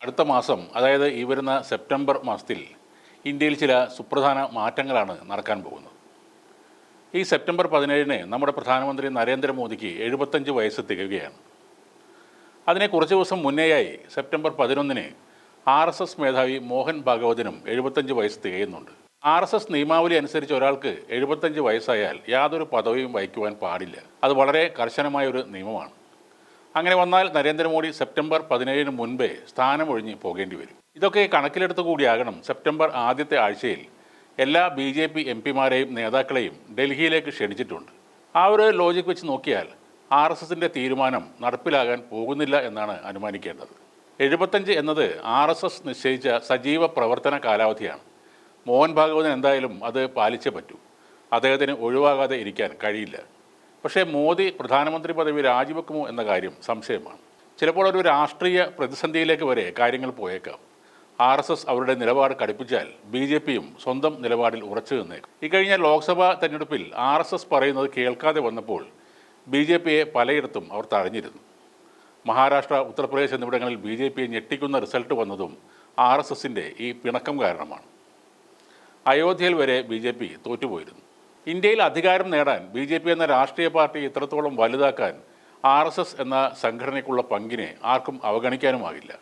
അടുത്ത മാസം, അതായത് ഈ വരുന്ന സെപ്റ്റംബർ മാസത്തിൽ ഇന്ത്യയിൽ ചില സുപ്രധാന മാറ്റങ്ങളാണ് നടക്കാൻ പോകുന്നത്. ഈ സെപ്റ്റംബർ 17-ന് നമ്മുടെ പ്രധാനമന്ത്രി നരേന്ദ്രമോദിക്ക് 75 വയസ്സ് തികയുകയാണ്. അതിനെ കുറച്ച് ദിവസം മുന്നേയായി സെപ്റ്റംബർ 11-ന് RSS മേധാവി മോഹൻ ഭാഗവതിനും 75 വയസ്സ് തികയുന്നുണ്ട്. RSS നിയമാവലി അനുസരിച്ച് ഒരാൾക്ക് 75 വയസ്സായാൽ യാതൊരു പദവിയും വഹിക്കുവാൻ പാടില്ല. അത് വളരെ കർശനമായൊരു നിയമമാണ്. അങ്ങനെ വന്നാൽ നരേന്ദ്രമോദി സെപ്റ്റംബർ 17-ന് മുൻപേ സ്ഥാനമൊഴിഞ്ഞ് പോകേണ്ടി വരും. ഇതൊക്കെ കണക്കിലെടുത്തു കൂടിയാകണം സെപ്റ്റംബർ ആദ്യത്തെ ആഴ്ചയിൽ എല്ലാ BJP MP-മാരെയും നേതാക്കളെയും ഡൽഹിയിലേക്ക് ക്ഷണിച്ചിട്ടുണ്ട്. ആ ഒരു ലോജിക് വെച്ച് നോക്കിയാൽ RSSൻ്റെ തീരുമാനം നടപ്പിലാകാൻ പോകുന്നില്ല എന്നാണ് അനുമാനിക്കേണ്ടത്. 75 എന്നത് RSS നിശ്ചയിച്ച സജീവ പ്രവർത്തന കാലാവധിയാണ്. മോഹൻ ഭാഗവതൻ എന്തായാലും അത് പാലിച്ചേ പറ്റൂ. അദ്ദേഹത്തിന് ഒഴിവാകാതെ ഇരിക്കാൻ കഴിയില്ല. പക്ഷേ മോദി പ്രധാനമന്ത്രി പദവി രാജിവെക്കുമോ എന്ന കാര്യം സംശയമാണ്. ചിലപ്പോൾ ഒരു രാഷ്ട്രീയ പ്രതിസന്ധിയിലേക്ക് വരെ കാര്യങ്ങൾ പോയേക്കാം. RSS അവരുടെ നിലപാട് കടുപ്പിച്ചാൽ BJPയും സ്വന്തം നിലപാടിൽ ഉറച്ചു നിന്നേക്കും. ഇക്കഴിഞ്ഞ ലോക്സഭാ തെരഞ്ഞെടുപ്പിൽ RSS പറയുന്നത് കേൾക്കാതെ വന്നപ്പോൾ BJPയെ പലയിടത്തും അവർ തഴഞ്ഞിരുന്നു. മഹാരാഷ്ട്ര, ഉത്തർപ്രദേശ് എന്നിവിടങ്ങളിൽ BJPയെ ഞെട്ടിക്കുന്ന റിസൾട്ട് വന്നതും RSSൻ്റെ ഈ പിണക്കം കാരണമാണ്. അയോധ്യയിൽ വരെ BJP തോറ്റുപോയിരുന്നു. ഇന്ത്യയിൽ അധികാരം നേടാൻ BJP എന്ന രാഷ്ട്രീയ പാർട്ടി ഇത്രത്തോളം വലുതാക്കാൻ RSS എന്ന സംഘടനയ്ക്കുള്ള പങ്കിനെ ആർക്കും അവഗണിക്കാനുമാകില്ല.